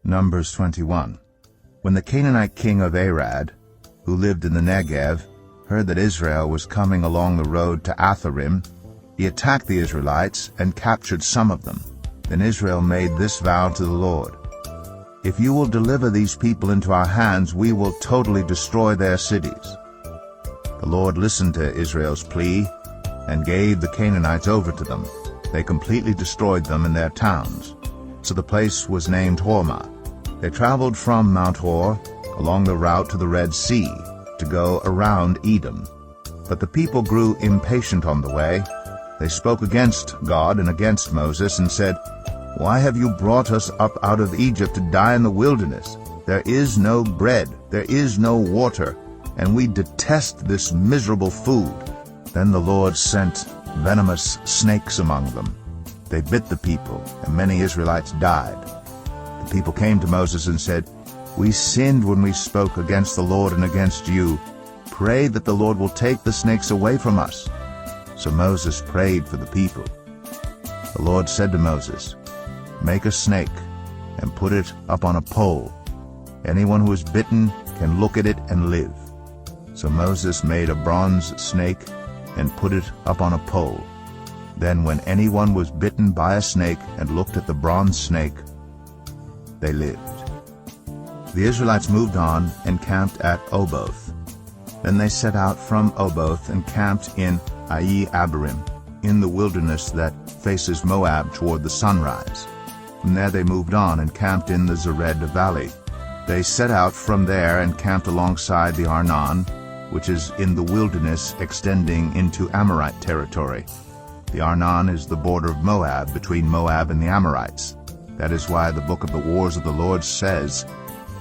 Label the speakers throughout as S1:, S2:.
S1: Numbers 21. When the Canaanite king of Arad, who lived in the Negev, heard that Israel was coming along the road to Atharim, he attacked the Israelites and captured some of them. Then Israel made this vow to the Lord: "If you will deliver these people into our hands, we will totally destroy their cities." The Lord listened to Israel's plea and gave the Canaanites over to them. They completely destroyed them and their towns. So the place was named Hormah. They traveled from Mount Hor along the route to the Red Sea to go around Edom. But the people grew impatient on the way. They spoke against God and against Moses and said, "Why have you brought us up out of Egypt to die in the wilderness? There is no bread, there is no water, and we detest this miserable food." Then the Lord sent venomous snakes among them. They bit the people, and many Israelites died. The people came to Moses and said, "We sinned when we spoke against the Lord and against you. Pray that the Lord will take the snakes away from us." So Moses prayed for the people. The Lord said to Moses, "Make a snake and put it up on a pole. Anyone who is bitten can look at it and live." So Moses made a bronze snake and put it up on a pole. Then when anyone was bitten by a snake and looked at the bronze snake, they lived. The Israelites moved on and camped at Oboth. Then they set out from Oboth and camped in Abarim, in the wilderness that faces Moab toward the sunrise. From there they moved on and camped in the Zered valley. They set out from there and camped alongside the Arnon, which is in the wilderness extending into Amorite territory. The Arnon is the border of Moab, between Moab and the Amorites. That is why the book of the Wars of the Lord says,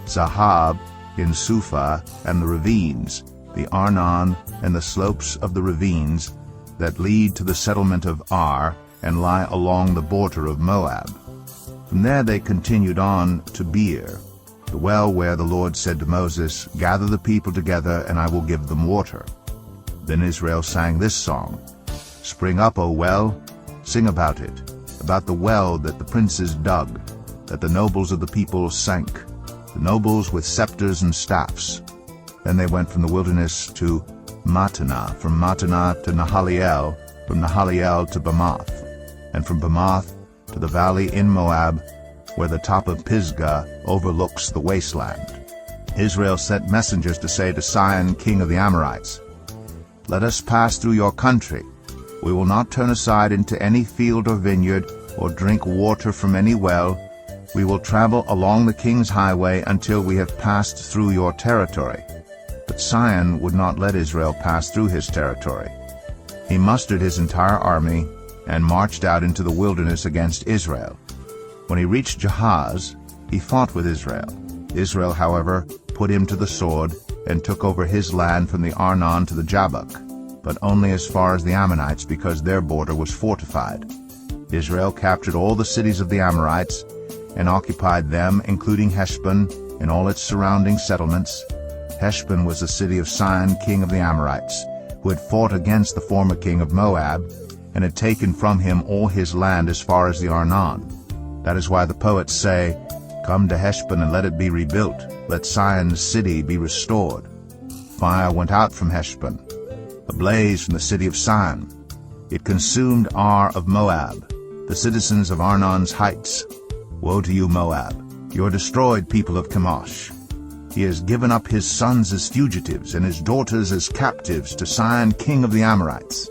S1: "Zahab in Suphah and the ravines, the Arnon and the slopes of the ravines that lead to the settlement of Ar and lie along the border of Moab." From there they continued on to Beer, the well where the Lord said to Moses, "Gather the people together, and I will give them water." Then Israel sang this song: "Spring up, O well, sing about it, about the well that the princes dug, that the nobles of the people sank, the nobles with scepters and staffs." Then they went from the wilderness to Mattanah, from Mattanah to Nahaliel, from Nahaliel to Bamoth, and from Bamoth to the valley in Moab, where the top of Pisgah overlooks the wasteland. Israel sent messengers to say to Sihon, king of the Amorites, "Let us pass through your country. We will not turn aside into any field or vineyard, or drink water from any well. We will travel along the king's highway until we have passed through your territory." But Sihon would not let Israel pass through his territory. He mustered his entire army and marched out into the wilderness against Israel. When he reached Jahaz, he fought with Israel. Israel, however, put him to the sword and took over his land from the Arnon to the Jabbok, but only as far as the Ammonites, because their border was fortified. Israel captured all the cities of the Amorites and occupied them, including Heshbon and all its surrounding settlements. Heshbon was the city of Sihon, king of the Amorites, who had fought against the former king of Moab and had taken from him all his land as far as the Arnon. That is why the poets say, "Come to Heshbon and let it be rebuilt. Let Sihon's city be restored." Fire went out from Heshbon, a blaze from the city of Sihon. It consumed Ar of Moab, the citizens of Arnon's heights. Woe to you, Moab! You are destroyed, people of Chemosh. He has given up his sons as fugitives and his daughters as captives to Sihon, king of the Amorites.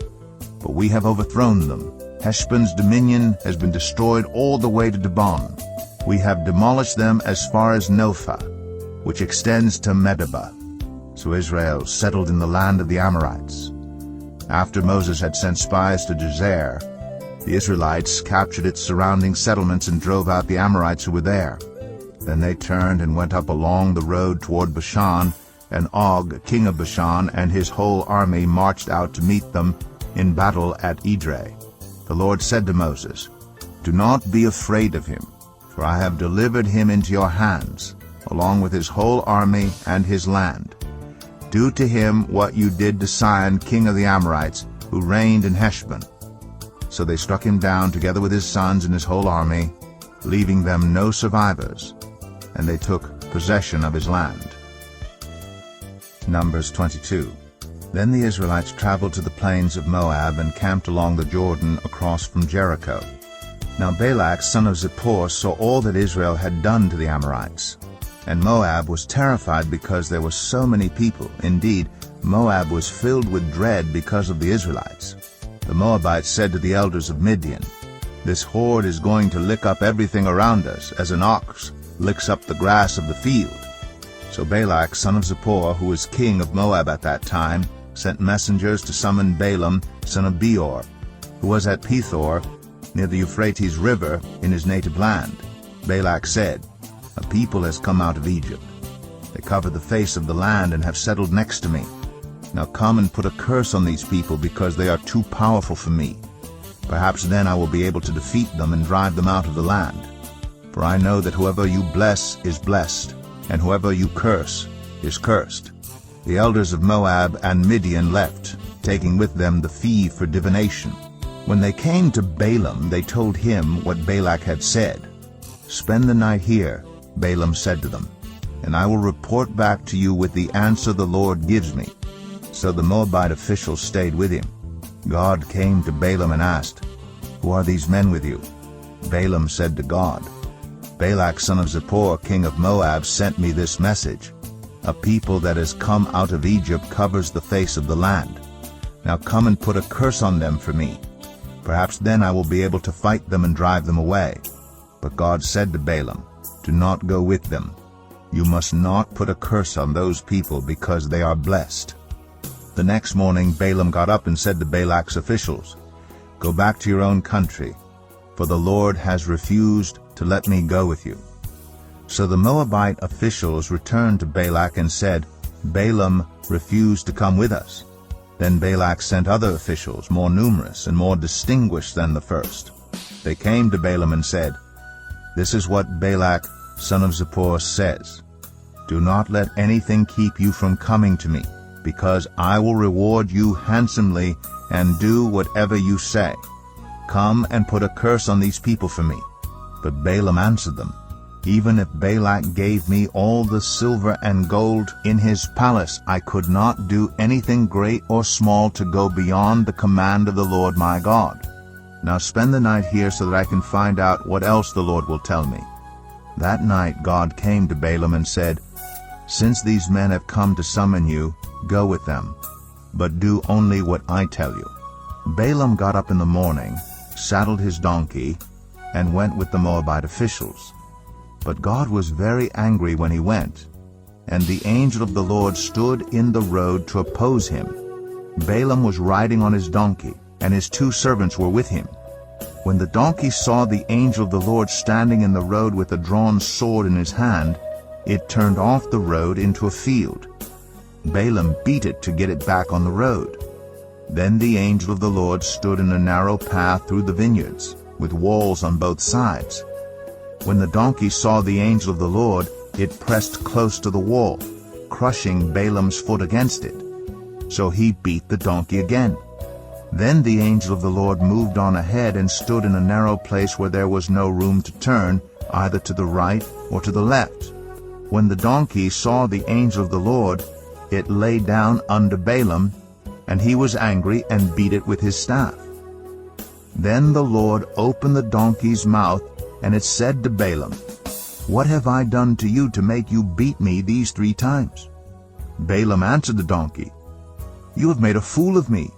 S1: But we have overthrown them. Heshbon's dominion has been destroyed all the way to Dibon. We have demolished them as far as Nophah, which extends to Medeba. So Israel settled in the land of the Amorites. After Moses had sent spies to Jazer, the Israelites captured its surrounding settlements and drove out the Amorites who were there. Then they turned and went up along the road toward Bashan, and Og, king of Bashan, and his whole army marched out to meet them in battle at Edrei. The Lord said to Moses, "Do not be afraid of him, for I have delivered him into your hands, along with his whole army and his land. Do to him what you did to Sihon, king of the Amorites, who reigned in Heshbon." So they struck him down together with his sons and his whole army, leaving them no survivors. and they took possession of his land. Numbers 22. Then the Israelites traveled to the plains of Moab and camped along the Jordan across from Jericho. Now Balak son of Zippor saw all that Israel had done to the Amorites. And Moab was terrified because there were so many people. Indeed, Moab was filled with dread because of the Israelites. The Moabites said to the elders of Midian, "This horde is going to lick up everything around us, as an ox licks up the grass of the field." So Balak son of Zippor, who was king of Moab at that time, sent messengers to summon Balaam son of Beor, who was at Pethor, near the Euphrates River, in his native land. Balak said, "A people has come out of Egypt. They cover the face of the land and have settled next to me. Now come and put a curse on these people, because they are too powerful for me. Perhaps then I will be able to defeat them and drive them out of the land. For I know that whoever you bless is blessed, and whoever you curse is cursed." The elders of Moab and Midian left, taking with them the fee for divination. When they came to Balaam, they told him what Balak had said. "Spend the night here," Balaam said to them, "and I will report back to you with the answer the Lord gives me." So the Moabite officials stayed with him. God came to Balaam and asked, "Who are these men with you?" Balaam said to God, "Balak son of Zippor, king of Moab, sent me this message. A people that has come out of Egypt covers the face of the land. Now come and put a curse on them for me. Perhaps then I will be able to fight them and drive them away." But God said to Balaam, "Do not go with them. You must not put a curse on those people, because they are blessed." The next morning Balaam got up and said to Balak's officials, "Go back to your own country, for the Lord has refused to let me go with you." So the Moabite officials returned to Balak and said, "Balaam refused to come with us." Then Balak sent other officials, more numerous and more distinguished than the first. They came to Balaam and said, "This is what Balak son of Zippor says. Do not let anything keep you from coming to me, because I will reward you handsomely and do whatever you say. Come and put a curse on these people for me." But Balaam answered them, "Even if Balak gave me all the silver and gold in his palace, I could not do anything great or small to go beyond the command of the Lord my God. Now spend the night here so that I can find out what else the Lord will tell me." That night God came to Balaam and said, "Since these men have come to summon you, go with them, but do only what I tell you." Balaam got up in the morning, saddled his donkey, and went with the Moabite officials. But God was very angry when he went, and the angel of the Lord stood in the road to oppose him. Balaam was riding on his donkey, and his 2 servants were with him. When the donkey saw the angel of the Lord standing in the road with a drawn sword in his hand, it turned off the road into a field. Balaam beat it to get it back on the road. Then the angel of the Lord stood in a narrow path through the vineyards, with walls on both sides. When the donkey saw the angel of the Lord, it pressed close to the wall, crushing Balaam's foot against it. So he beat the donkey again. Then the angel of the Lord moved on ahead and stood in a narrow place where there was no room to turn, either to the right or to the left. When the donkey saw the angel of the Lord, it lay down under Balaam, and he was angry and beat it with his staff. Then the Lord opened the donkey's mouth, and it said to Balaam, "What have I done to you to make you beat me these 3 times?" Balaam answered the donkey, "You have made a fool of me.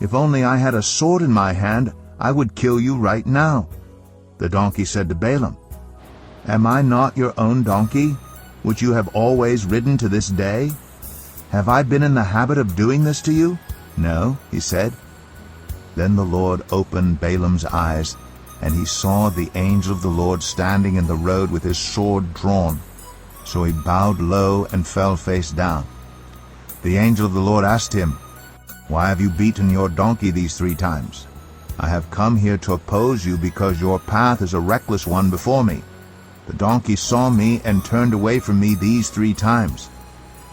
S1: If only I had a sword in my hand, I would kill you right now." The donkey said to Balaam, "Am I not your own donkey, which you have always ridden to this day? Have I been in the habit of doing this to you?" "No," he said. Then the Lord opened Balaam's eyes, and he saw the angel of the Lord standing in the road with his sword drawn. So he bowed low and fell face down. The angel of the Lord asked him, "Why have you beaten your donkey these 3 times?" "I have come here to oppose you because your path is a reckless one before me. The donkey saw me and turned away from me these 3 times.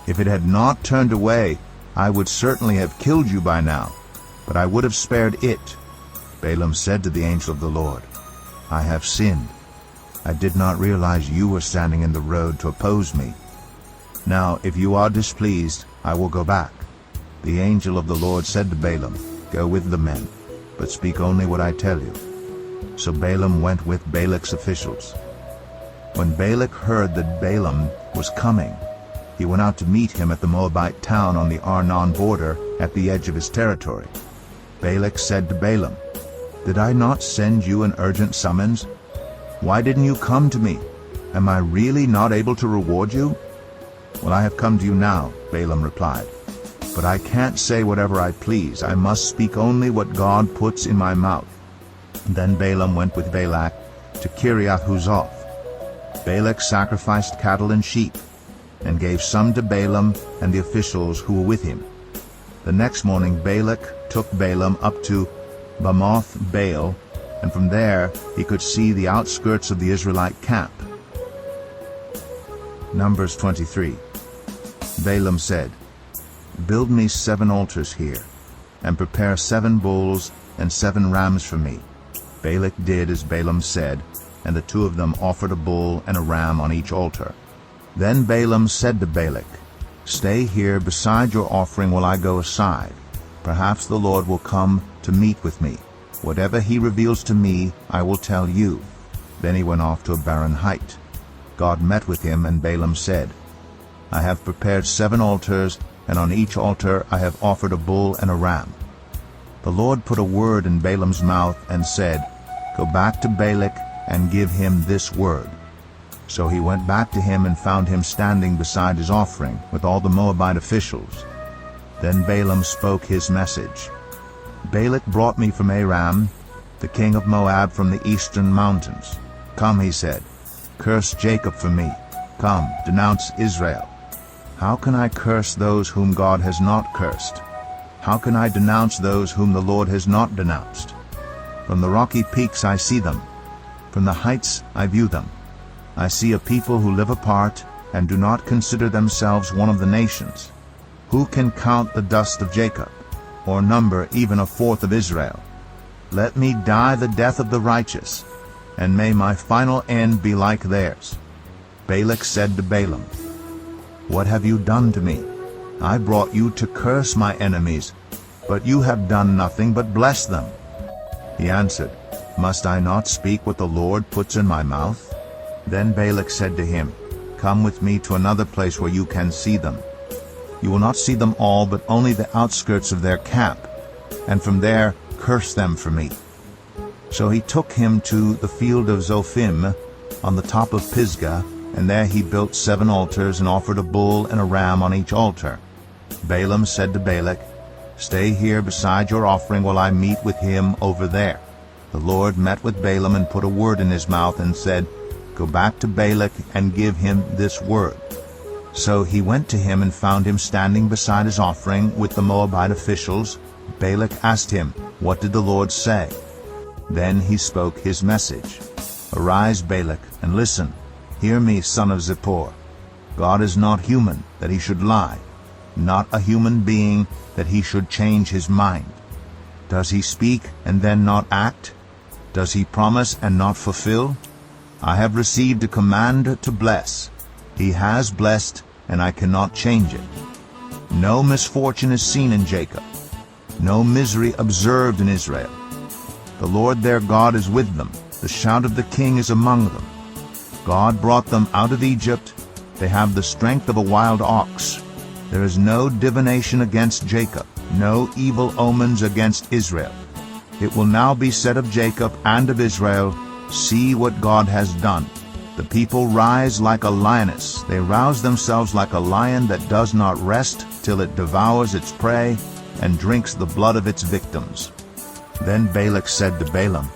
S1: If it had not turned away, I would certainly have killed you by now, but I would have spared it." Balaam said to the angel of the Lord, "I have sinned. I did not realize you were standing in the road to oppose me. Now, if you are displeased, I will go back." The angel of the Lord said to Balaam, "Go with the men, but speak only what I tell you." So Balaam went with Balak's officials. When Balak heard that Balaam was coming, he went out to meet him at the Moabite town on the Arnon border at the edge of his territory. Balak said to Balaam, "Did I not send you an urgent summons? Why didn't you come to me? Am I really not able to reward you?" "Well, I have come to you now," Balaam replied. "But I can't say whatever I please. I must speak only what God puts in my mouth." Then Balaam went with Balak to Kiriath-Huzoth. Balak sacrificed cattle and sheep, and gave some to Balaam and the officials who were with him. The next morning Balak took Balaam up to Bamoth Baal, and from there he could see the outskirts of the Israelite camp. Numbers 23. Balaam said, "Build me 7 altars here, and prepare 7 bulls and 7 rams for me." Balak did as Balaam said, and the 2 of them offered a bull and a ram on each altar. Then Balaam said to Balak, "Stay here beside your offering while I go aside. Perhaps the Lord will come to meet with me. Whatever he reveals to me, I will tell you." Then he went off to a barren height. God met with him, and Balaam said, "I have prepared 7 altars, and on each altar I have offered a bull and a ram." The Lord put a word in Balaam's mouth and said, "Go back to Balak and give him this word." So he went back to him and found him standing beside his offering with all the Moabite officials. Then Balaam spoke his message. "Balak brought me from Aram, the king of Moab, from the eastern mountains. Come," he said, "curse Jacob for me. Come, denounce Israel. How can I curse those whom God has not cursed? How can I denounce those whom the Lord has not denounced? From the rocky peaks I see them. From the heights I view them. I see a people who live apart and do not consider themselves one of the nations. Who can count the dust of Jacob, or number even 1/4 of Israel? Let me die the death of the righteous, and may my final end be like theirs." Balak said to Balaam, "What have you done to me? I brought you to curse my enemies, but you have done nothing but bless them." He answered, "Must I not speak what the Lord puts in my mouth?" Then Balak said to him, "Come with me to another place where you can see them. You will not see them all, but only the outskirts of their camp, and from there curse them for me." So he took him to the field of Zophim on the top of Pisgah, and there he built 7 altars and offered a bull and a ram on each altar. Balaam said to Balak, "Stay here beside your offering while I meet with him over there." The Lord met with Balaam and put a word in his mouth and said, "Go back to Balak and give him this word." So he went to him and found him standing beside his offering with the Moabite officials. Balak asked him, "What did the Lord say?" Then he spoke his message. "Arise, Balak, and listen. Hear me, son of Zippor. God is not human, that he should lie, not a human being, that he should change his mind. Does he speak and then not act? Does he promise and not fulfill? I have received a command to bless. He has blessed, and I cannot change it. No misfortune is seen in Jacob, no misery observed in Israel. The Lord their God is with them. The shout of the king is among them. God brought them out of Egypt. They have the strength of a wild ox. There is no divination against Jacob, no evil omens against Israel. It will now be said of Jacob and of Israel, See what God has done. The people rise like a lioness. They rouse themselves like a lion that does not rest till it devours its prey and drinks the blood of its victims. Then Balak said to Balaam,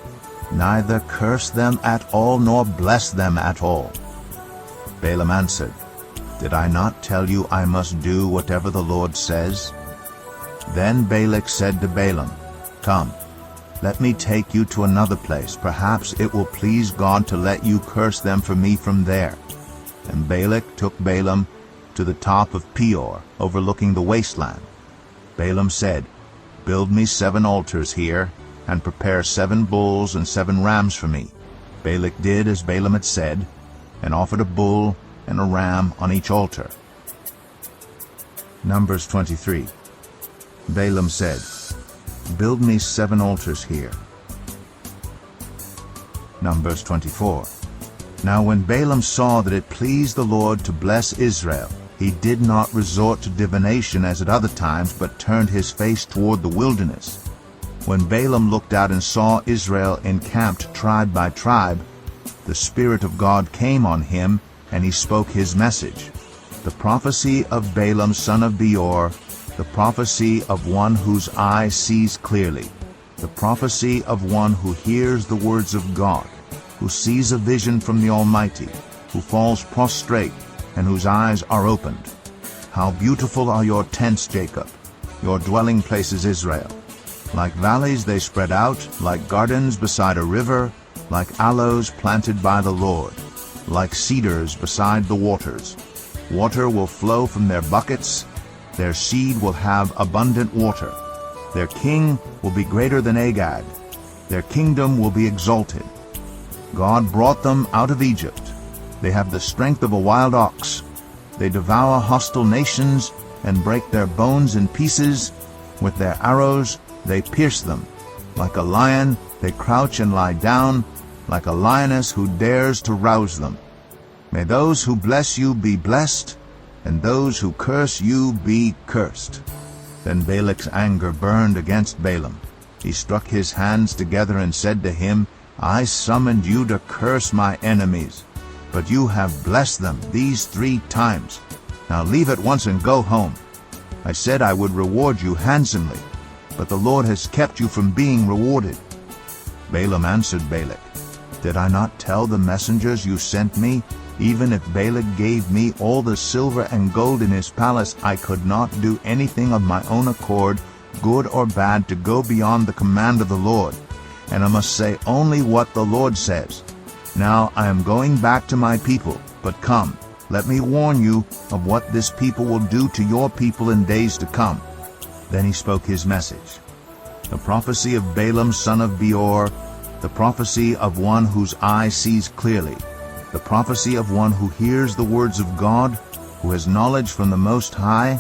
S1: Neither curse them at all nor bless them at all. Balaam answered, Did I not tell you I must do whatever the Lord says? Then Balak said to Balaam, Come, let me take you to another place. Perhaps it will please God to let you curse them for me from there. And Balak took Balaam to the top of Peor, overlooking the wasteland. Balaam said, Build me 7 altars here, and prepare 7 bulls and 7 rams for me. Balak did as Balaam had said, and offered a bull and a ram on each altar. Numbers 23. Balaam said, "Build me 7 altars here." Numbers 24. Now when Balaam saw that it pleased the Lord to bless Israel, he did not resort to divination as at other times, but turned his face toward the wilderness. When Balaam looked out and saw Israel encamped tribe by tribe, the Spirit of God came on him, and he spoke his message. The prophecy of Balaam son of Beor, the prophecy of one whose eye sees clearly, the prophecy of one who hears the words of God, who sees a vision from the Almighty, who falls prostrate, and whose eyes are opened. How beautiful are your tents, Jacob, your dwelling places, Israel. Like valleys they spread out, like gardens beside a river, like aloes planted by the Lord, like cedars beside the waters. Water will flow from their buckets, their seed will have abundant water. Their king will be greater than Agag, their kingdom will be exalted. God brought them out of Egypt. They have the strength of a wild ox. They devour hostile nations and break their bones in pieces. With their arrows they pierce them. Like a lion they crouch and lie down, like a lioness who dares to rouse them. May those who bless you be blessed, and those who curse you be cursed. Then Balak's anger burned against Balaam. He struck his hands together and said to him, I summoned you to curse my enemies, but you have blessed them these 3 times. Now leave at once and go home. I said I would reward you handsomely, but the Lord has kept you from being rewarded. Balaam answered Balak, Did I not tell the messengers you sent me, even if Balak gave me all the silver and gold in his palace, I could not do anything of my own accord, good or bad, to go beyond the command of the Lord, and I must say only what the Lord says. Now I am going back to my people, but come, let me warn you of what this people will do to your people in days to come. Then he spoke his message. The prophecy of Balaam son of Beor, the prophecy of one whose eye sees clearly, the prophecy of one who hears the words of God, who has knowledge from the Most High,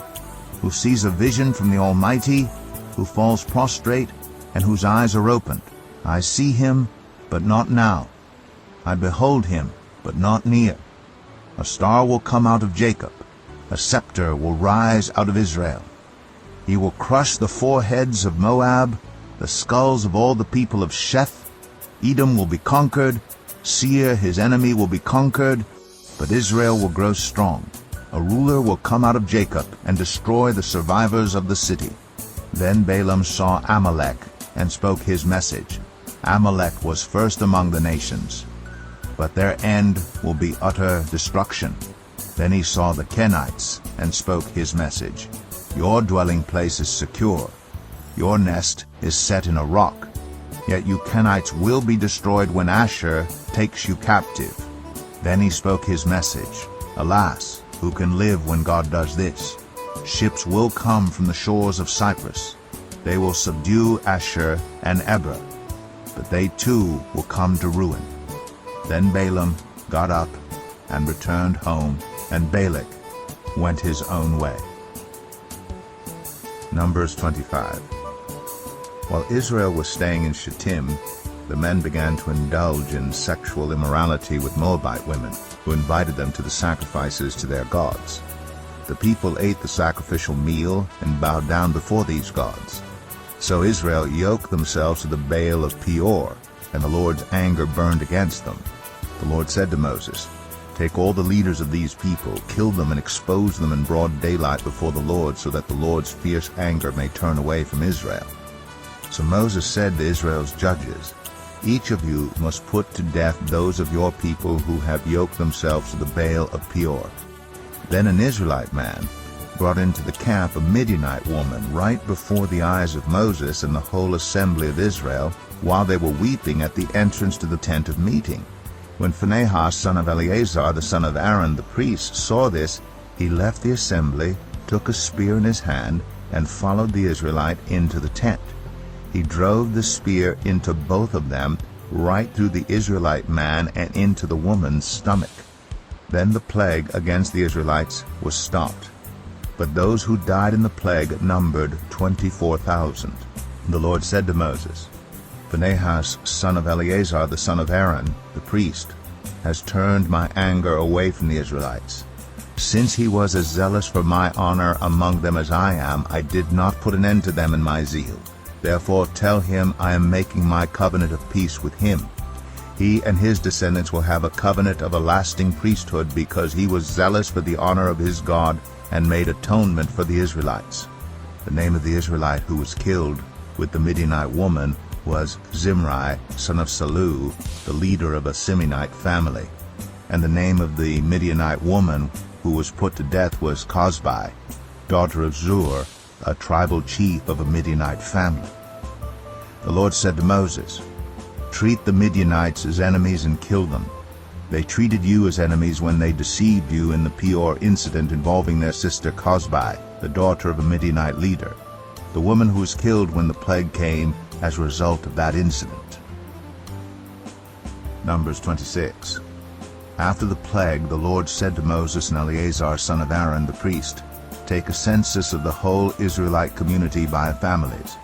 S1: who sees a vision from the Almighty, who falls prostrate, and whose eyes are opened. I see him, but not now. I behold him, but not near. A star will come out of Jacob, a scepter will rise out of Israel. He will crush the foreheads of Moab, the skulls of all the people of Sheth. Edom will be conquered, Seir his enemy will be conquered, but Israel will grow strong. A ruler will come out of Jacob and destroy the survivors of the city. Then Balaam saw Amalek and spoke his message. Amalek was first among the nations, but their end will be utter destruction. Then he saw the Kenites and spoke his message. Your dwelling place is secure. Your nest is set in a rock. Yet you Kenites will be destroyed when Asshur takes you captive. Then he spoke his message. Alas, who can live when God does this? Ships will come from the shores of Cyprus. They will subdue Asshur and Eber, but they too will come to ruin. Then Balaam got up and returned home, and Balak went his own way. Numbers 25. While Israel was staying in Shittim, the men began to indulge in sexual immorality with Moabite women, who invited them to the sacrifices to their gods. The people ate the sacrificial meal and bowed down before these gods. So Israel yoked themselves to the Baal of Peor, and the Lord's anger burned against them. The Lord said to Moses, Take all the leaders of these people, kill them, and expose them in broad daylight before the Lord, so that the Lord's fierce anger may turn away from Israel. So Moses said to Israel's judges, Each of you must put to death those of your people who have yoked themselves to the Baal of Peor. Then an Israelite man brought into the camp a Midianite woman right before the eyes of Moses and the whole assembly of Israel, while they were weeping at the entrance to the tent of meeting. When Phinehas, son of Eleazar, the son of Aaron, the priest, saw this, he left the assembly, took a spear in his hand, and followed the Israelite into the tent. He drove the spear into both of them, right through the Israelite man and into the woman's stomach. Then the plague against the Israelites was stopped. But those who died in the plague numbered 24,000. The Lord said to Moses, Phinehas, son of Eleazar, the son of Aaron, the priest, has turned my anger away from the Israelites. Since he was as zealous for my honor among them as I am, I did not put an end to them in my zeal. Therefore tell him I am making my covenant of peace with him. He and his descendants will have a covenant of a lasting priesthood, because he was zealous for the honor of his God and made atonement for the Israelites. The name of the Israelite who was killed with the Midianite woman was Zimri, son of Salu, the leader of a Simeonite family. And the name of the Midianite woman who was put to death was Cozbi, daughter of Zur, a tribal chief of a Midianite family. The Lord said to Moses, Treat the Midianites as enemies and kill them. They treated you as enemies when they deceived you in the Peor incident involving their sister Cozbi, the daughter of a Midianite leader, the woman who was killed when the plague came as a result of that incident. Numbers 26. After the plague, the Lord said to Moses and Eleazar, son of Aaron, the priest, Take a census of the whole Israelite community by families,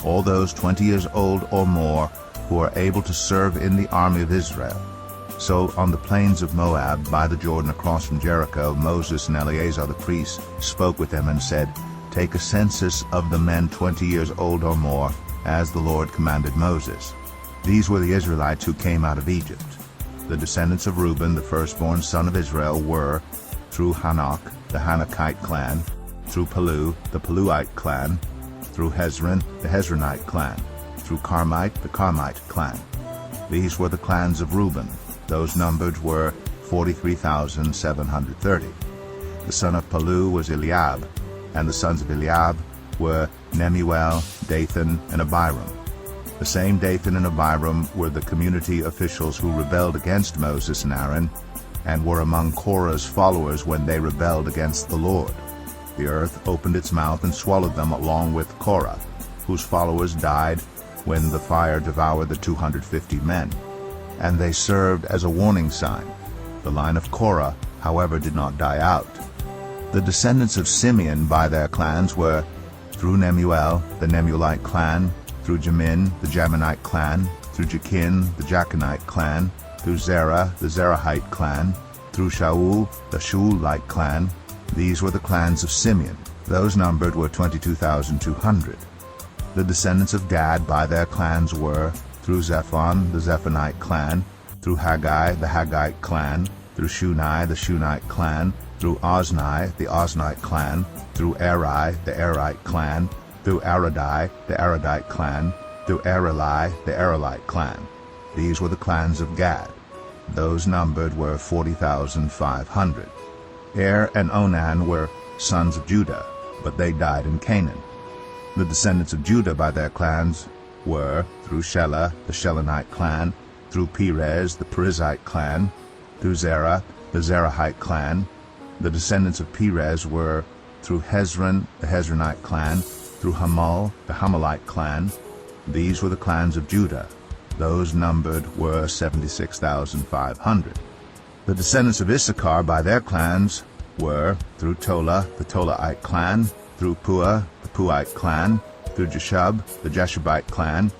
S1: all those 20 years old or more who are able to serve in the army of Israel. So on the plains of Moab, by the Jordan across from Jericho, Moses and Eleazar the priest spoke with them and said, Take a census of the men 20 years old or more, as the Lord commanded Moses. These were the Israelites who came out of Egypt. The descendants of Reuben, the firstborn son of Israel, were, through Hanok, the Hanokite clan, through Palu, the Paluite clan, through Hezron, the Hezronite clan, through Carmite, the Carmite clan. These were the clans of Reuben. Those numbered were 43,730. The son of Palu was Eliab, and the sons of Eliab were Nemuel, Dathan, and Abiram. The same Dathan and Abiram were the community officials who rebelled against Moses and Aaron, and were among Korah's followers when they rebelled against the Lord. The earth opened its mouth and swallowed them along with Korah, whose followers died when the fire devoured the 250 men, and they served as a warning sign. The line of Korah, however, did not die out. The descendants of Simeon by their clans were, through Nemuel, the Nemuelite clan, through Jamin, the Jaminite clan, through Jachin, the Jachinite clan, through Zerah, the Zerahite clan, through Shaul, the Shaulite clan. These were the clans of Simeon. Those numbered were 22,200. The descendants of Gad by their clans were, through Zephon, the Zephonite clan, through Haggai, the Haggite clan, through Shunai, the Shunite clan, through Ozni, the Oznite clan, through Eri, the Erite clan, through Aradai, the Aradite clan, through Areli, the Arelite clan. These were the clans of Gad. Those numbered were 40,500. Er and Onan were sons of Judah, but they died in Canaan. The descendants of Judah by their clans were, through Shelah, the Shelonite clan, through Perez, the Perizzite clan, through Zerah, the Zerahite clan. The descendants of Perez were, through Hezron, the Hezronite clan, through Hamul, the Hamulite clan. These were the clans of Judah. Those numbered were 76,500. The descendants of Issachar by their clans were, through Tola, the Tolaite clan, through Puah, the Puite clan, through Jeshub, the Jeshubite clan,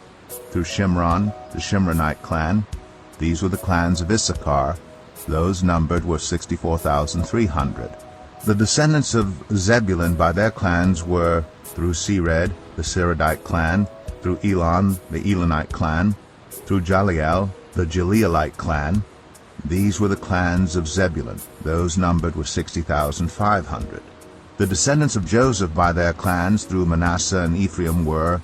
S1: through Shimron, the Shimronite clan. These were the clans of Issachar. Those numbered were 64,300. The descendants of Zebulun by their clans were, through Sered, the Seredite clan, through Elon, the Elonite clan, through Jaliel, the Jaleelite clan. These were the clans of Zebulun. Those numbered were 60,500. The descendants of Joseph by their clans through Manasseh and Ephraim were,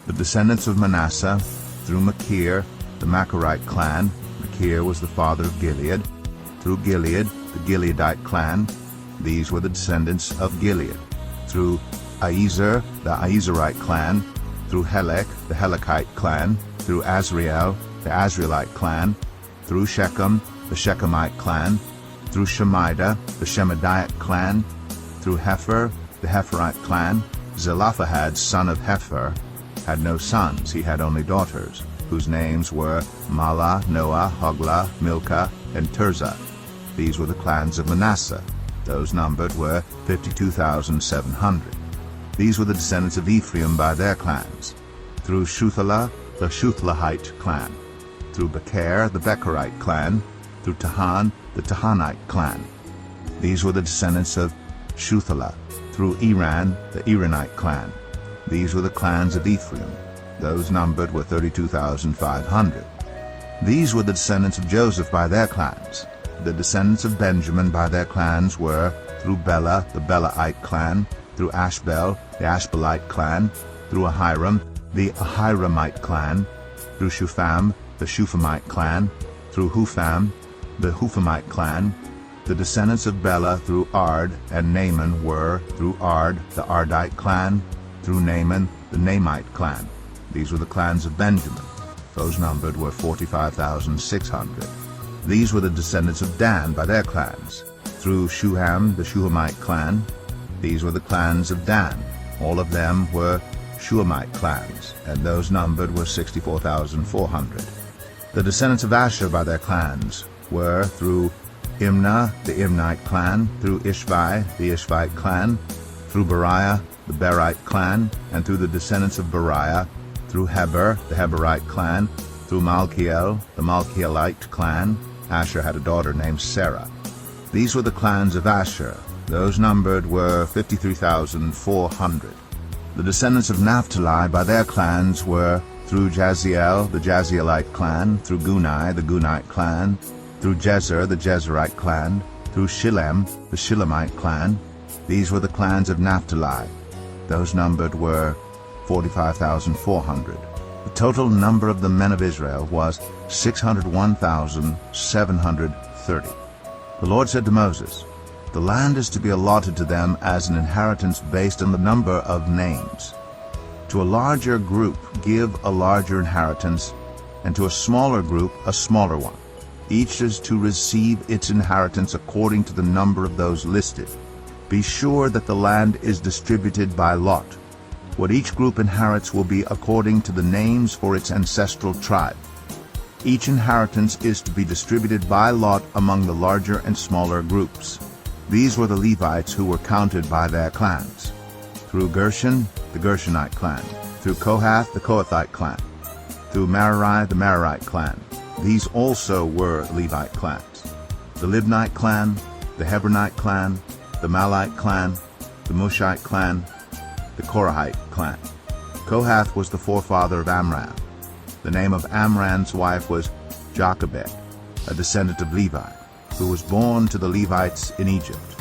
S1: the descendants of Manasseh through Machir, the Machirite clan. Machir was the father of Gilead. Through Gilead, the Gileadite clan. These were the descendants of Gilead. Through Aiezer, the Aizerite clan. Through Helek, the Helekite clan. Through Azriel, the Azrielite clan. Through Shechem, the Shechemite clan. Through Shemida, the Shemidite clan. Through Hepher, the Hepherite clan. Zelophehad, son of Hepher, had no sons, he had only daughters. whose names were Mahlah, Noah, Hoglah, Milcah, and Tirzah. These were the clans of Manasseh. Those numbered were 52,700. These were the descendants of Ephraim by their clans. Through Shuthelah, the Shuthelahite clan. Through Becher, the Becherite clan. Through Tahan, the Tahanite clan. These were the descendants of Shuthelah. Through Iran, the Iranite clan. These were the clans of Ephraim. Those numbered were 32,500. These were the descendants of Joseph by their clans. The descendants of Benjamin by their clans were through Bela, the Belaite clan, through Ashbel, the Ashbelite clan, through Ahiram, the Ahiramite clan, through Shupham, the Shuphamite clan, through Hupham, the Huphamite clan. The descendants of Bela through Ard and Naaman were through Ard, the Ardite clan, through Naaman, the Naamite clan. These were the clans of Benjamin. Those numbered were 45,600. These were the descendants of Dan by their clans. Through Shuham, the Shuhamite clan. These were the clans of Dan. All of them were Shuhamite clans, and those numbered were 64,400. The descendants of Asher by their clans were through Imnah, the Imnite clan, through Ishvi, the Ishvite clan, through Beriah, the Berite clan, and through the descendants of Beriah, through Heber, the Heberite clan, through Malchiel, the Malchielite clan. Asher had a daughter named Sarah. These were the clans of Asher. Those numbered were 53,400. The descendants of Naphtali by their clans were through Jaziel, the Jazielite clan, through Gunai, the Gunite clan, through Jezer, the Jezerite clan, through Shillem, the Shillemite clan. These were the clans of Naphtali. Those numbered were 45,400. The total number of the men of Israel was 601,730. The Lord said to Moses, "The land is to be allotted to them as an inheritance based on the number of names. To a larger group give a larger inheritance, and to a smaller group a smaller one. Each is to receive its inheritance according to the number of those listed. Be sure that the land is distributed by lot. What each group inherits will be according to the names for its ancestral tribe. Each inheritance is to be distributed by lot among the larger and smaller groups." These were the Levites who were counted by their clans. Through Gershon, the Gershonite clan. Through Kohath, the Kohathite clan. Through Merari, the Merarite clan. These also were Levite clans. The Libnite clan, the Hebronite clan, the Malite clan, the Mushite clan, the Korahite clan. Kohath was the forefather of Amram. The name of Amram's wife was Jochebed, a descendant of Levi, who was born to the Levites in Egypt.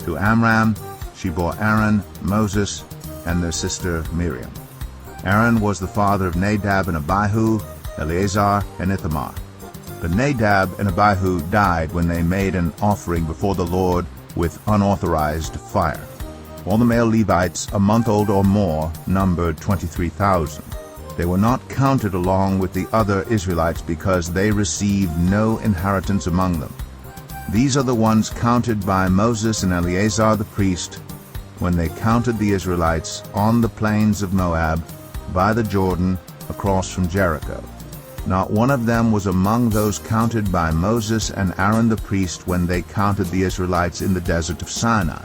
S1: To Amram she bore Aaron, Moses, and their sister Miriam. Aaron was the father of Nadab and Abihu, Eleazar, and Ithamar. But Nadab and Abihu died when they made an offering before the Lord with unauthorized fire. All the male Levites a month old or more numbered 23,000. They were not counted along with the other Israelites because they received no inheritance among them. These are the ones counted by Moses and Eleazar the priest when they counted the Israelites on the plains of Moab by the Jordan across from Jericho. Not one of them was among those counted by Moses and Aaron the priest when they counted the Israelites in the desert of Sinai.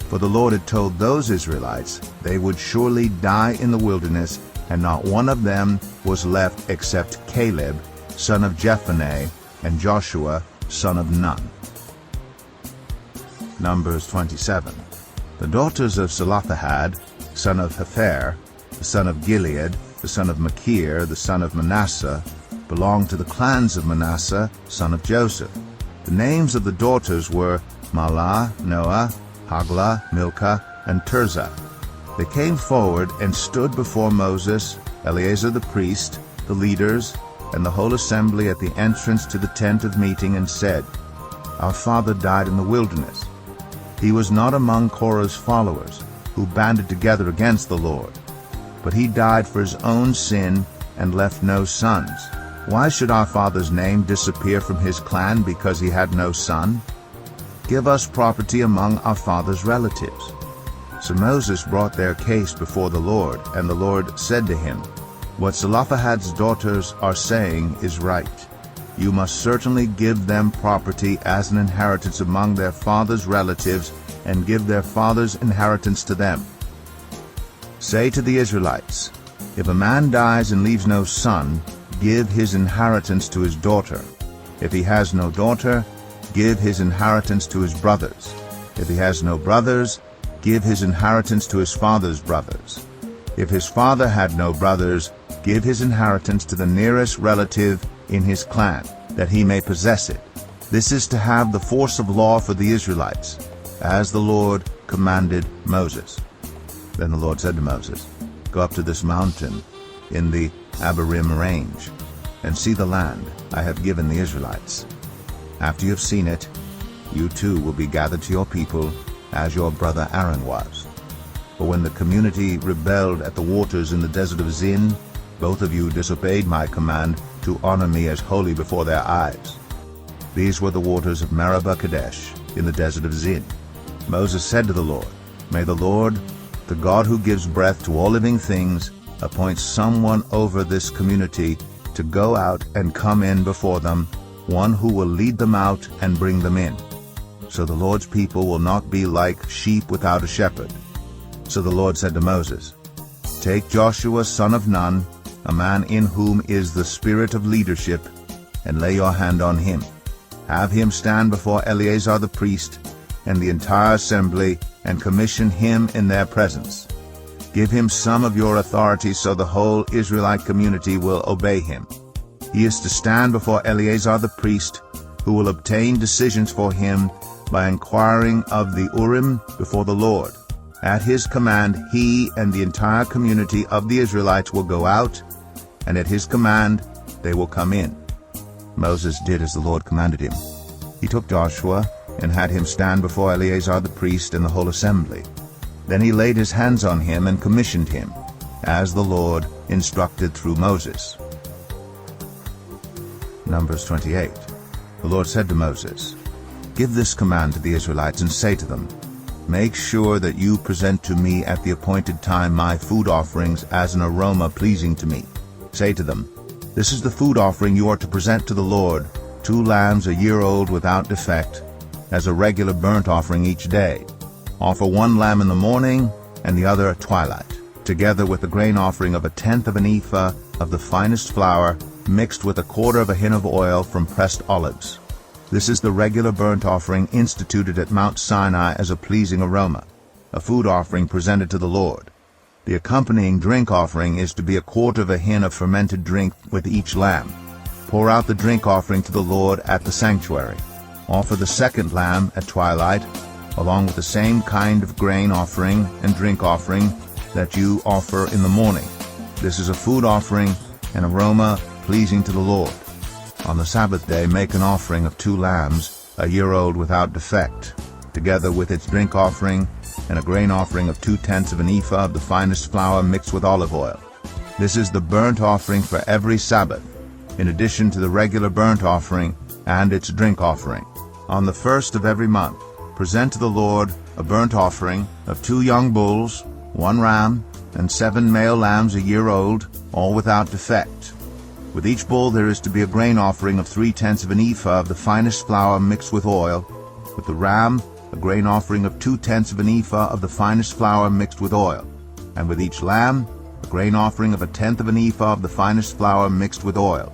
S1: For the Lord had told those Israelites they would surely die in the wilderness, and not one of them was left except Caleb, son of Jephunneh, and Joshua, son of Nun. Numbers 27. The daughters of Zelophehad, son of Hepher, the son of Gilead, the son of Machir, the son of Manasseh, belonged to the clans of Manasseh, son of Joseph. The names of the daughters were Mahlah, Noah, Hoglah, Milcah, and Tirzah. They came forward and stood before Moses, Eleazar the priest, the leaders, and the whole assembly at the entrance to the tent of meeting, and said, "Our father died in the wilderness. He was not among Korah's followers, who banded together against the Lord, but he died for his own sin and left no sons. Why should our father's name disappear from his clan because he had no son? Give us property among our father's relatives." So Moses brought their case before the Lord, and the Lord said to him, What Zelophehad's daughters are saying is right. You must certainly give them property as an inheritance among their father's relatives, and give their father's inheritance to them. Say to the Israelites, if a man dies and leaves no son, give his inheritance to his daughter. If he has no daughter, give his inheritance to his brothers. If he has no brothers, give his inheritance to his father's brothers. If his father had no brothers, give his inheritance to the nearest relative in his clan, that he may possess it. This is to have the force of law for the Israelites, as the Lord commanded Moses. Then the Lord said to Moses, Go up to this mountain in the Abarim range, and see the land I have given the Israelites. After you have seen it, you too will be gathered to your people, as your brother Aaron was. For when the community rebelled at the waters in the desert of Zin, both of you disobeyed my command to honor me as holy before their eyes. These were the waters of Meribah Kadesh in the desert of Zin. Moses said to the Lord, May the Lord, the God who gives breath to all living things, appoint someone over this community to go out and come in before them, one who will lead them out and bring them in. So the Lord's people will not be like sheep without a shepherd. So the Lord said to Moses, Take Joshua son of Nun, a man in whom is the spirit of leadership, and lay your hand on him. Have him stand before Eleazar the priest and the entire assembly, and commission him in their presence. Give him some of your authority so the whole Israelite community will obey him. He is to stand before Eleazar the priest, who will obtain decisions for him by inquiring of the Urim before the Lord. At his command he and the entire community of the Israelites will go out, and at his command they will come in. Moses did as the Lord commanded him. He took Joshua and had him stand before Eleazar the priest and the whole assembly. Then he laid his hands on him and commissioned him, as the Lord instructed through Moses. Numbers 28. The Lord said to Moses, Give this command to the Israelites and say to them, Make sure that you present to me at the appointed time my food offerings as an aroma pleasing to me. Say to them, This is the food offering you are to present to the Lord, 2 lambs a year old without defect, as a regular burnt offering each day. Offer 1 lamb in the morning and the other at twilight, together with the grain offering of 1/10 of an ephah of the finest flour, mixed with 1/4 of a hin of oil from pressed olives. This is the regular burnt offering instituted at Mount Sinai as a pleasing aroma, a food offering presented to the Lord. The accompanying drink offering is to be 1/4 of a hin of fermented drink with each lamb. Pour out the drink offering to the Lord at the sanctuary. Offer the 2nd lamb at twilight, along with the same kind of grain offering and drink offering that you offer in the morning. This is a food offering, an aroma pleasing to the Lord. On the Sabbath day make an offering of 2 lambs, a year old without defect, together with its drink offering, and a grain offering of 2/10 of an ephah of the finest flour mixed with olive oil. This is the burnt offering for every Sabbath, in addition to the regular burnt offering and its drink offering. On the 1st of every month, present to the Lord a burnt offering of 2 young bulls, 1 ram, and 7 male lambs a year old, all without defect. With each bull there is to be a grain offering of 3/10 of an ephah of the finest flour mixed with oil. With the ram, a grain offering of 2/10 of an ephah of the finest flour mixed with oil. And with each lamb, a grain offering of 1/10 of an ephah of the finest flour mixed with oil.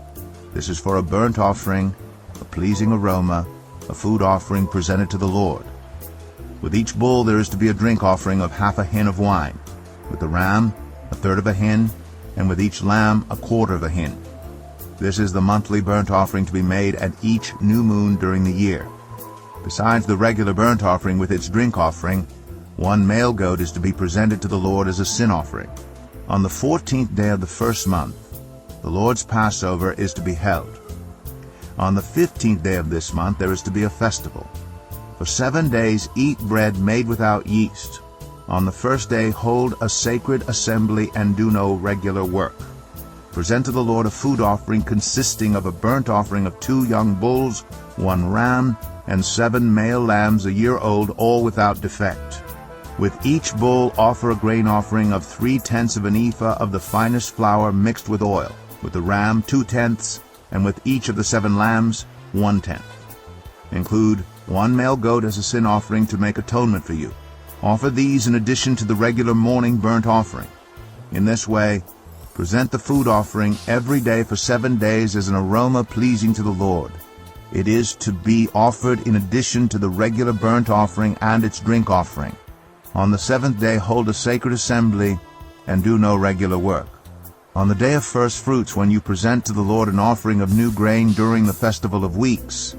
S1: This is for a burnt offering, a pleasing aroma, a food offering presented to the Lord. With each bull there is to be a drink offering of 1/2 a hin of wine. With the ram, 1/3 of a hin, and with each lamb 1/4 of a hin. This is the monthly burnt offering to be made at each new moon during the year. Besides the regular burnt offering with its drink offering, 1 male goat is to be presented to the Lord as a sin offering. On the 14th day of the 1st month, the Lord's Passover is to be held. On the 15th day of this month there is to be a festival. For 7 days eat bread made without yeast. On the 1st day hold a sacred assembly and do no regular work. Present to the Lord a food offering consisting of a burnt offering of 2 young bulls, 1 ram, and 7 male lambs a year old, all without defect. With each bull offer a grain offering of 3/10 of an ephah of the finest flour mixed with oil, with the ram 2/10, and with each of the 7 lambs 1/10. Include 1 male goat as a sin offering to make atonement for you. Offer these in addition to the regular morning burnt offering. In this way, present the food offering every day for 7 days as an aroma pleasing to the Lord. It is to be offered in addition to the regular burnt offering and its drink offering. On the 7th day hold a sacred assembly and do no regular work. On the day of first fruits, when you present to the Lord an offering of new grain during the festival of weeks,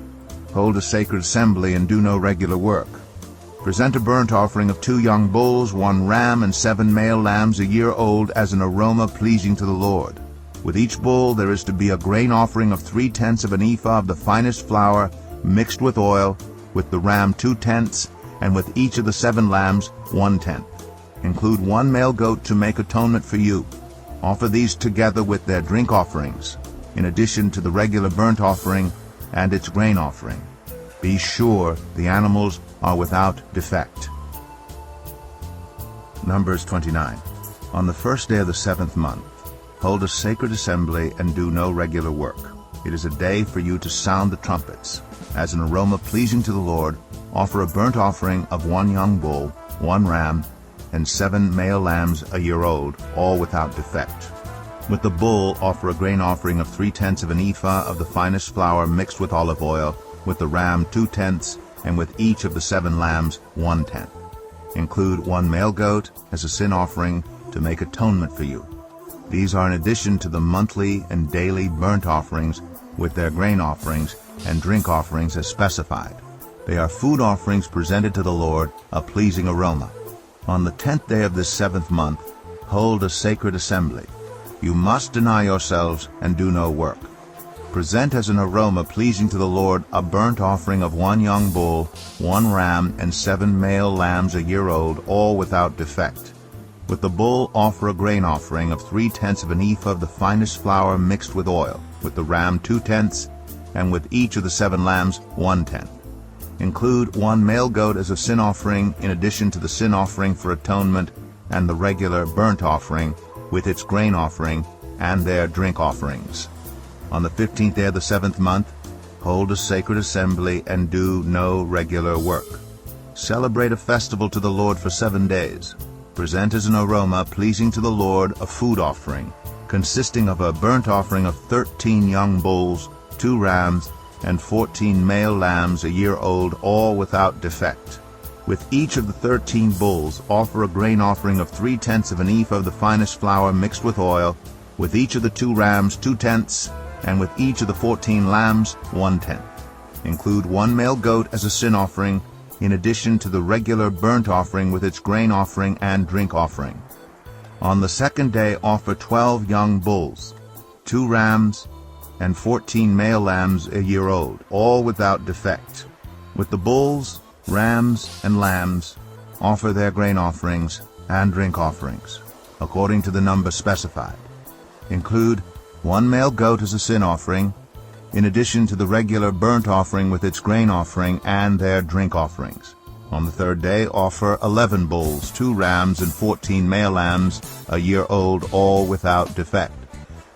S1: hold a sacred assembly and do no regular work. Present a burnt offering of 2 young bulls, 1 ram, and 7 male lambs a year old as an aroma pleasing to the Lord. With each bull there is to be a grain offering of 3/10 of an ephah of the finest flour mixed with oil, with the ram 2/10, and with each of the 7 lambs 1/10. Include 1 male goat to make atonement for you. Offer these together with their drink offerings, in addition to the regular burnt offering and its grain offering. Be sure the animals are without defect. Numbers 29. On the first day of the 7th month, hold a sacred assembly and do no regular work. It is a day for you to sound the trumpets. As an aroma pleasing to the Lord, offer a burnt offering of 1 young bull, 1 ram, and 7 male lambs a year old, all without defect. With the bull, offer a grain offering of 3/10 of an ephah of the finest flour mixed with olive oil, with the ram 2/10, and with each of the 7 lambs 1/10. Include 1 male goat as a sin offering to make atonement for you. These are in addition to the monthly and daily burnt offerings with their grain offerings and drink offerings as specified. They are food offerings presented to the Lord, a pleasing aroma. On the 10th day of this 7th month, hold a sacred assembly. You must deny yourselves and do no work. Present as an aroma pleasing to the Lord a burnt offering of 1 young bull, 1 ram, and 7 male lambs a year old, all without defect. With the bull, offer a grain offering of 3/10 of an ephah of the finest flour mixed with oil, with the ram 2/10, and with each of the 7 lambs 1/10. Include 1 male goat as a sin offering in addition to the sin offering for atonement and the regular burnt offering with its grain offering and their drink offerings. On the 15th day of the 7th month, hold a sacred assembly and do no regular work. Celebrate a festival to the Lord for 7 days. Present as an aroma pleasing to the Lord a food offering, consisting of a burnt offering of 13 young bulls, 2 rams, and 14 male lambs a year old, all without defect. With each of the 13 bulls, offer a grain offering of 3/10 of an ephah of the finest flour mixed with oil, with each of the 2 rams 2/10, and with each of the 14 lambs 1/10. Include 1 male goat as a sin offering, in addition to the regular burnt offering with its grain offering and drink offering. On the 2nd day, offer 12 young bulls, 2 rams, and 14 male lambs a year old, all without defect. With the bulls, rams, and lambs, offer their grain offerings and drink offerings, according to the number specified. Include 1 male goat as a sin offering, in addition to the regular burnt offering with its grain offering and their drink offerings. On the 3rd day, offer 11 bulls, 2 rams, and 14 male lambs a year old, all without defect.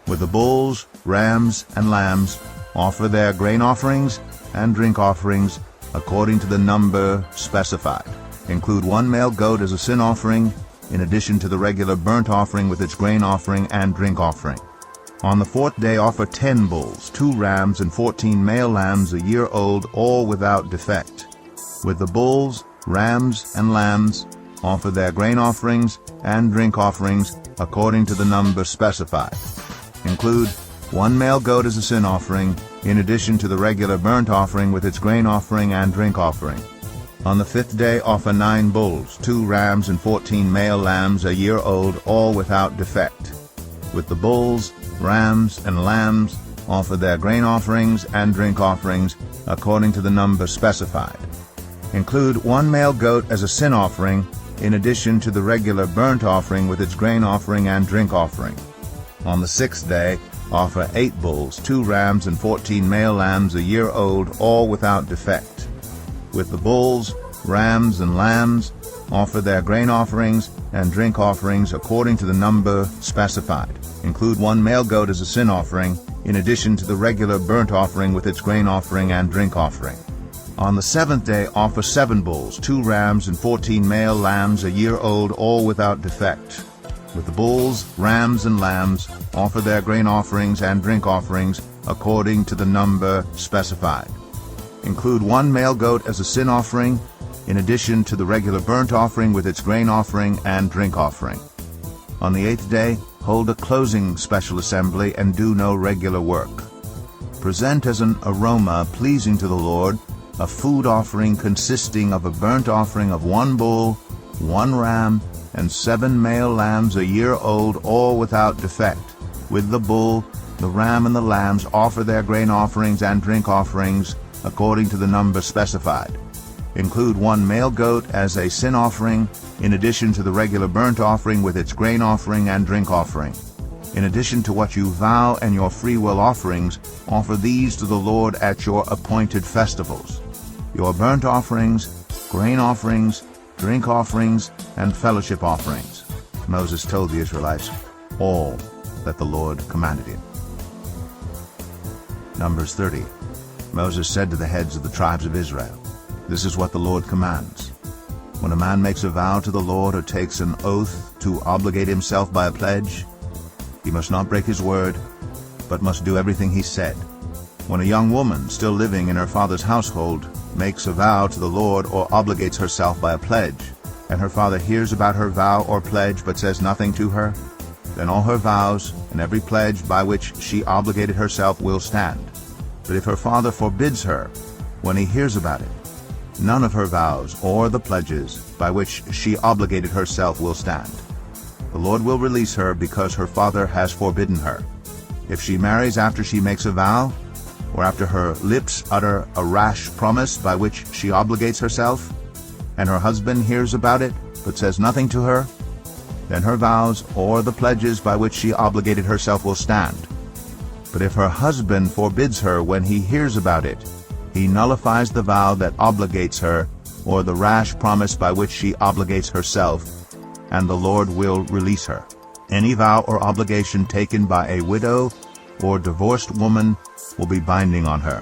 S1: With the bulls, rams, and lambs, offer their grain offerings and drink offerings according to the number specified. Include 1 male goat as a sin offering, in addition to the regular burnt offering with its grain offering and drink offering. On the 4th day, offer 10 bulls, 2 rams, and 14 male lambs a year old, all without defect. With the bulls, rams, and lambs, offer their grain offerings and drink offerings according to the number specified. Include 1 male goat as a sin offering, in addition to the regular burnt offering with its grain offering and drink offering. On the 5th day, offer 9 bulls, 2 rams, and 14 male lambs a year old, all without defect. With the bulls, rams, and lambs, offer their grain offerings and drink offerings according to the number specified. Include 1 male goat as a sin offering, in addition to the regular burnt offering with its grain offering and drink offering. On the 6th day, offer 8 bulls, 2 rams, and 14 male lambs a year old, all without defect. With the bulls, rams, and lambs, offer their grain offerings and drink offerings according to the number specified. Include one male goat as a sin offering, in addition to the regular burnt offering with its grain offering and drink offering. On the seventh day offer 7 bulls, 2 rams, and 14 male lambs a year old, all without defect. With the bulls, rams, and lambs, offer their grain offerings and drink offerings according to the number specified. Include one male goat as a sin offering, in addition to the regular burnt offering with its grain offering and drink offering. On the 8th day, hold a closing special assembly and do no regular work. Present as an aroma pleasing to the Lord a food offering consisting of a burnt offering of 1 bull, 1 ram, and 7 male lambs a year old, all without defect. With the bull, the ram, and the lambs offer their grain offerings and drink offerings according to the number specified. Include 1 male goat as a sin offering, in addition to the regular burnt offering with its grain offering and drink offering. In addition to what you vow and your freewill offerings, offer these to the Lord at your appointed festivals: your burnt offerings, grain offerings, drink offerings, and fellowship offerings. Moses told the Israelites all that the Lord commanded him. Numbers 30. Moses said to the heads of the tribes of Israel, "This is what the Lord commands. When a man makes a vow to the Lord or takes an oath to obligate himself by a pledge, he must not break his word, but must do everything he said. When a young woman still living in her father's household makes a vow to the Lord or obligates herself by a pledge, and her father hears about her vow or pledge but says nothing to her, then all her vows and every pledge by which she obligated herself will stand. But if her father forbids her when he hears about it, none of her vows or the pledges by which she obligated herself will stand. The Lord will release her because her father has forbidden her. If she marries after she makes a vow, or after her lips utter a rash promise by which she obligates herself, and her husband hears about it but says nothing to her, then her vows or the pledges by which she obligated herself will stand. But if her husband forbids her when he hears about it, he nullifies the vow that obligates her or the rash promise by which she obligates herself, and the Lord will release her. Any vow or obligation taken by a widow or divorced woman will be binding on her.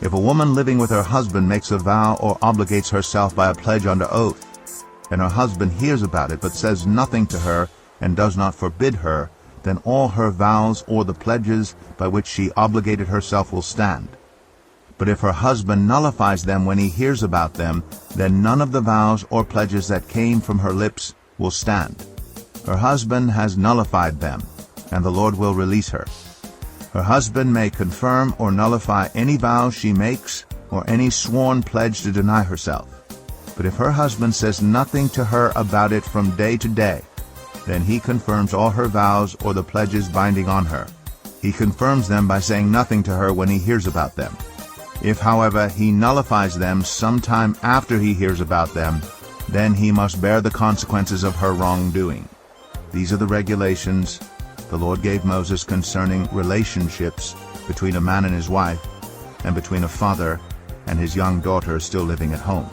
S1: If a woman living with her husband makes a vow or obligates herself by a pledge under oath, and her husband hears about it but says nothing to her and does not forbid her, then all her vows or the pledges by which she obligated herself will stand. But if her husband nullifies them when he hears about them, then none of the vows or pledges that came from her lips will stand. Her husband has nullified them, and the Lord will release her. Her husband may confirm or nullify any vow she makes or any sworn pledge to deny herself. But if her husband says nothing to her about it from day to day, then he confirms all her vows or the pledges binding on her. He confirms them by saying nothing to her when he hears about them. If, however, he nullifies them sometime after he hears about them, then he must bear the consequences of her wrongdoing. These are the regulations the Lord gave Moses concerning relationships between a man and his wife, and between a father and his young daughter still living at home.